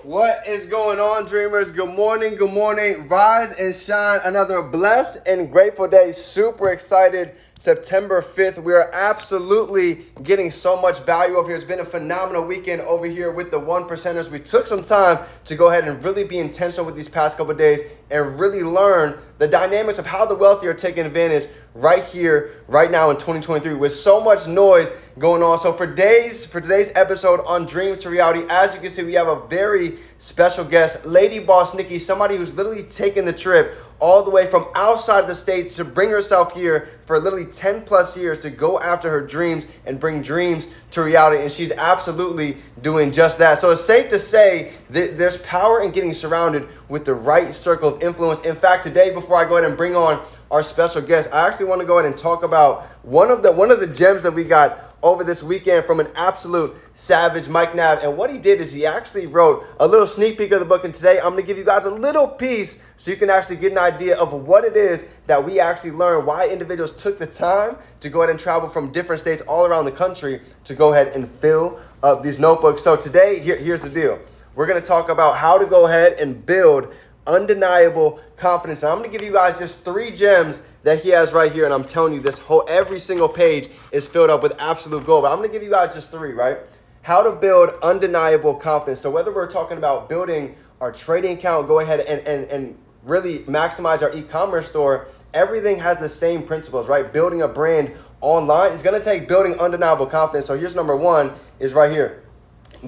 What is going on, dreamers? Good morning, good morning. Rise and shine. Another blessed and grateful day. Super excited. September 5th. We are absolutely getting so much value over here. It's been a phenomenal weekend over here with the One Percenters. We took some time to go ahead and really be intentional with these past couple of days and really learn the dynamics of how the wealthy are taking advantage right here, right now in 2023 with so much noise going on. So for today's episode on Dreams to Reality, as you can see, we have a very special guest, LadyBossNiki, somebody who's literally taken the trip all the way from outside of the States to bring herself here for literally 10 plus years to go after her dreams and bring dreams to reality. And she's absolutely doing just that. So it's safe to say that there's power in getting surrounded with the right circle of influence. In fact, today, before I go ahead and bring on our special guest, I actually want to go ahead and talk about one of the gems that we got over this weekend from an absolute savage, Mike Nav. And what he did is he actually wrote a little sneak peek of the book. And today I'm going to give you guys a little piece so you can actually get an idea of what it is that we actually learned, why individuals took the time to go ahead and travel from different states all around the country to go ahead and fill up these notebooks. So today, here's the deal. We're going to talk about how to go ahead and build undeniable confidence. And I'm going to give you guys just 3 gems that he has right here. And I'm telling you, every single page is filled up with absolute gold. But I'm going to give you guys just 3, right? How to build undeniable confidence. So whether we're talking about building our trading account, go ahead and really maximize our e-commerce store, everything has the same principles, right? Building a brand online is going to take building undeniable confidence. So here's number 1 is right here.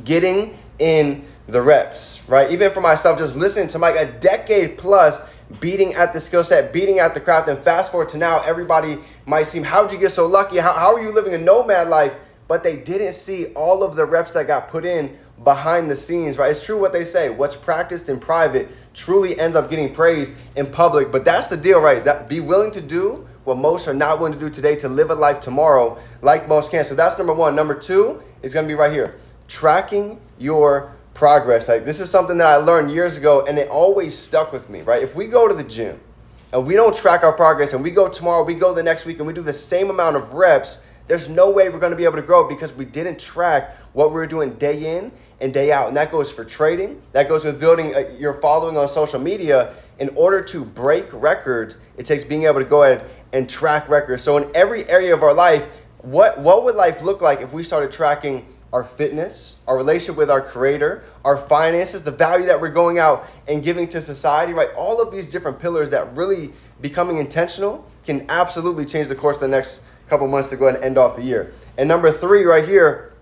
Getting in the reps, right? Even for myself, just listening to Mike, a decade plus beating at the skill set, beating at the craft, and fast forward to now, everybody might seem, how'd you get so lucky? How are you living a nomad life? But they didn't see all of the reps that got put in behind the scenes, right? It's true what they say. What's practiced in private truly ends up getting praised in public. But that's the deal, right? That be willing to do what most are not willing to do today to live a life tomorrow like most can. So that's number 1. Number 2 is going to be right here. Tracking your progress. Like, this is something that I learned years ago and it always stuck with me, right? If we go to the gym and we don't track our progress and we go tomorrow, we go the next week and we do the same amount of reps, there's no way we're going to be able to grow because we didn't track what we were doing day in and day out. And that goes for trading. That goes with building your following on social media. In order to break records, it takes being able to go ahead and track records. So in every area of our life, what would life look like if we started tracking our fitness, our relationship with our creator, our finances, the value that we're going out and giving to society, right? All of these different pillars that really becoming intentional can absolutely change the course of the next couple months to go ahead and end off the year. And number 3 right here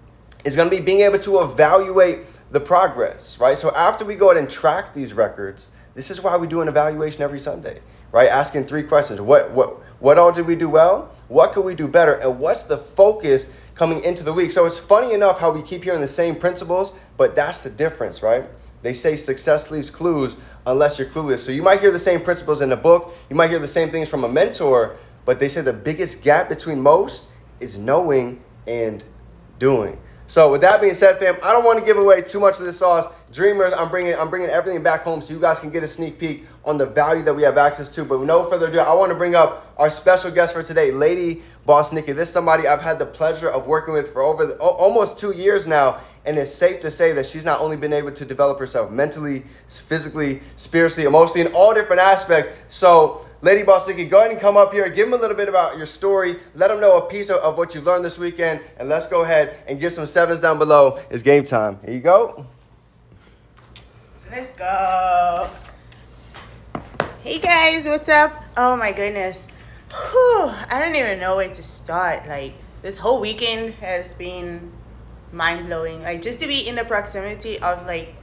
is going to be being able to evaluate the progress, right? So after we go ahead and track these records, this is why we do an evaluation every Sunday, right? Asking 3 questions. What all did we do well? What could we do better? And what's the focus coming into the week? So it's funny enough how we keep hearing the same principles, but that's the difference, right? They say success leaves clues unless you're clueless. So you might hear the same principles in a book. You might hear the same things from a mentor, but they say the biggest gap between most is knowing and doing. So with that being said, fam, I don't want to give away too much of this sauce. Dreamers, I'm bringing everything back home so you guys can get a sneak peek on the value that we have access to. But with no further ado, I want to bring up our special guest for today, LadyBossNiki. This is somebody I've had the pleasure of working with for over almost 2 years now. And it's safe to say that she's not only been able to develop herself mentally, physically, spiritually, emotionally, in all different aspects. So LadyBossNiki, go ahead and come up here. Give them a little bit about your story. Let them know a piece of what you've learned this weekend. And let's go ahead and get some 7s down below. It's game time. Here you go. Let's go. Hey guys, what's up? Oh my goodness. Whew, I don't even know where to start. Like, this whole weekend has been mind-blowing. Like, just to be in the proximity of like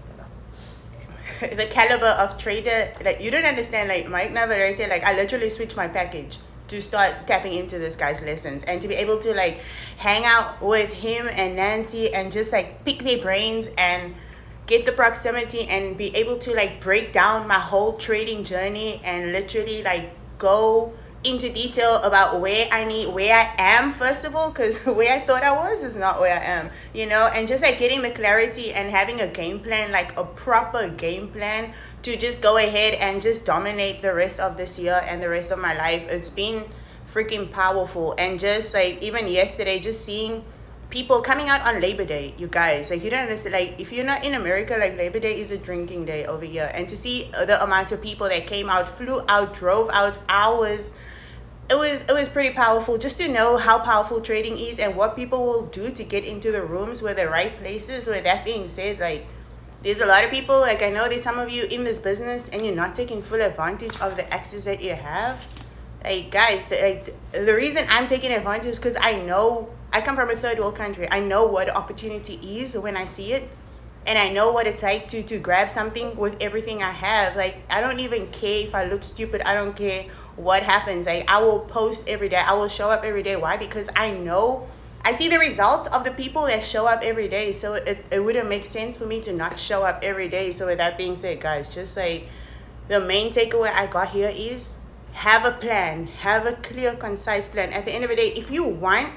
the caliber of trader, like, you don't understand. Like, Mike never right there, like, I literally switched my package to start tapping into this guy's lessons and to be able to like hang out with him and Nancy and just like pick their brains and get the proximity and be able to like break down my whole trading journey and literally like go into detail about where I am, first of all, because where I thought I was is not where I am, you know, and just like getting the clarity and having a game plan, like a proper game plan to just go ahead and just dominate the rest of this year and the rest of my life. It's been freaking powerful. And just like even yesterday, just seeing people coming out on Labor Day, you guys, like, you don't understand. Like, if you're not in America, like, Labor Day is a drinking day over here. And to see the amount of people that came out, flew out, drove out hours, it was pretty powerful, just to know how powerful trading is and what people will do to get into the rooms where the right places. With that being said, like, there's a lot of people, like, I know there's some of you in this business and you're not taking full advantage of the access that you have. Like, guys, the reason I'm taking advantage is because I know I come from a third world country. I know what opportunity is when I see it. And I know what it's like to grab something with everything I have. Like, I don't even care if I look stupid. I don't care what happens. Like, I will post every day. I will show up every day. Why? Because I know, I see the results of the people that show up every day. So it wouldn't make sense for me to not show up every day. So with that being said, guys, just like, the main takeaway I got here is have a plan. Have a clear, concise plan. At the end of the day, if you want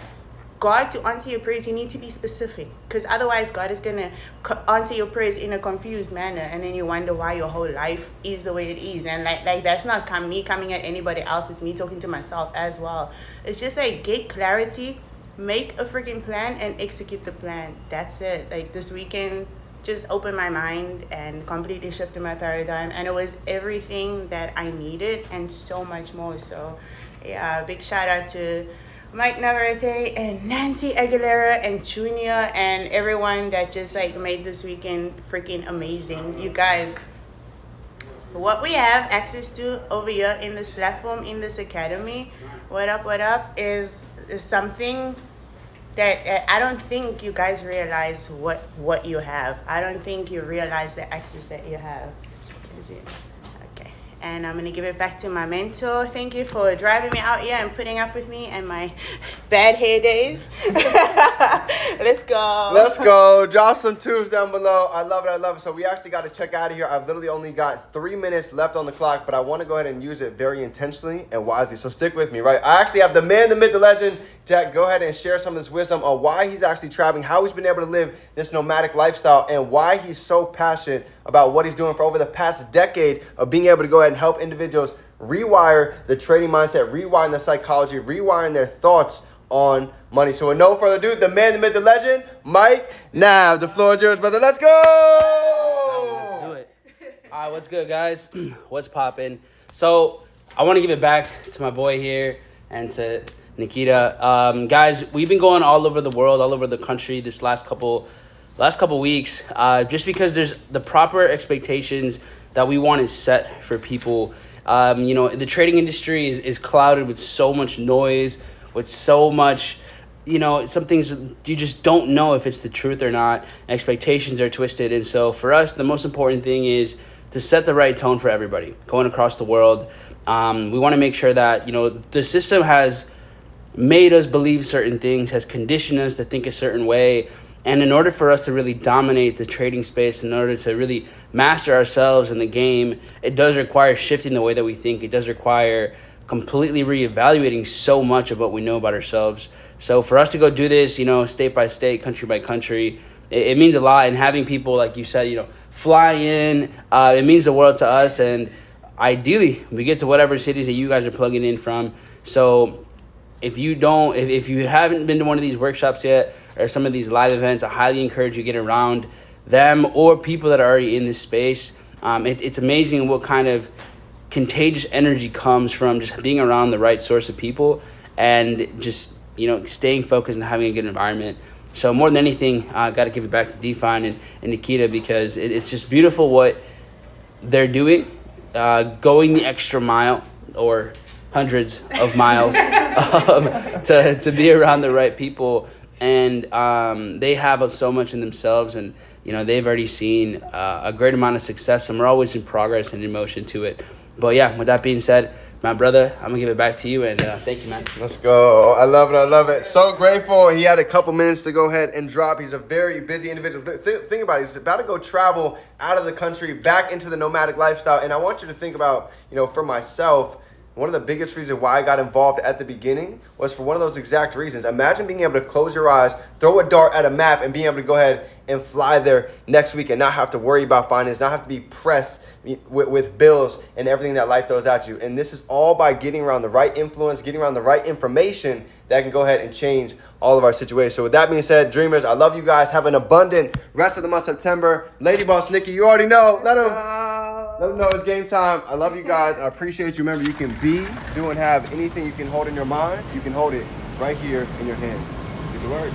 God to answer your prayers, you need to be specific, because otherwise God is going to answer your prayers in a confused manner, and then you wonder why your whole life is the way it is. And like that's not me coming at anybody else, it's me talking to myself as well. It's just like, get clarity, make a freaking plan, and execute the plan. That's it. Like, this weekend just opened my mind and completely shifted my paradigm, and it was everything that I needed and so much more. So yeah, big shout out to Mike Navarrete and Nancy Aguilera and Junior and everyone that just like made this weekend freaking amazing. You guys, what we have access to over here in this platform, in this academy, what up, is something that I don't think you guys realize what you have. I don't think you realize the access that you have. Okay. And I'm going to give it back to my mentor. Thank you for driving me out here and putting up with me and my bad hair days. Let's go. Let's go. Drop some twos down below. I love it. So we actually got to check out of here. I've literally only got 3 minutes left on the clock, but I want to go ahead and use it very intentionally and wisely. So stick with me, right? I actually have the man, the myth, the legend, Jack, go ahead and share some of this wisdom on why he's actually traveling, how he's been able to live this nomadic lifestyle, and why he's so passionate about what he's doing for over the past decade of being able to go ahead and help individuals rewire the trading mindset, rewiring the psychology, rewiring their thoughts on money. So with no further ado, the man, the myth, the legend, Mike Nav. The floor is yours, brother. Let's go! Let's do it. All right, what's good, guys? What's poppin'? So I want to give it back to my boy here and to Nikita. Guys, we've been going all over the world, all over the country this last couple weeks, just because there's the proper expectations that we want to set for people. The trading industry is clouded with so much noise, with so much, some things you just don't know if it's the truth or not. Expectations are twisted. And so for us, the most important thing is to set the right tone for everybody going across the world. We want to make sure that, the system has made us believe certain things, has conditioned us to think a certain way. And in order for us to really dominate the trading space, in order to really master ourselves in the game, it does require shifting the way that we think. It does require completely reevaluating so much of what we know about ourselves. So for us to go do this, state by state, country by country, it means a lot. And having people, like you said, fly in, it means the world to us. And ideally, we get to whatever cities that you guys are plugging in from. So if you haven't been to one of these workshops yet, or some of these live events, I highly encourage you to get around them or people that are already in this space. It's amazing what kind of contagious energy comes from just being around the right source of people and just, staying focused and having a good environment. So more than anything, I got to give it back to Define and Nikita, because it's just beautiful what they're doing, going the extra mile or hundreds of miles to be around the right people. And they have so much in themselves, and they've already seen a great amount of success, and we're always in progress and in motion to it. But yeah, with that being said, my brother, I'm gonna give it back to you, and thank you, man. Let's go. I love it. So grateful. He had a couple minutes to go ahead and drop. He's a very busy individual. Think about it. He's about to go travel out of the country back into the nomadic lifestyle. And I want you to think about, for myself, One of the biggest reasons why I got involved at the beginning was for one of those exact reasons. Imagine being able to close your eyes, throw a dart at a map, and being able to go ahead and fly there next week and not have to worry about finance, not have to be pressed with bills and everything that life throws at you. And this is all by getting around the right influence, getting around the right information that can go ahead and change all of our situations. So with that being said, dreamers, I love you guys. Have an abundant rest of the month, September. Lady Boss Nikki, you already know. Let them know it's game time. I love you guys. I appreciate you. Remember, you can be, do, and have anything you can hold in your mind. You can hold it right here in your hand. Let's get to work.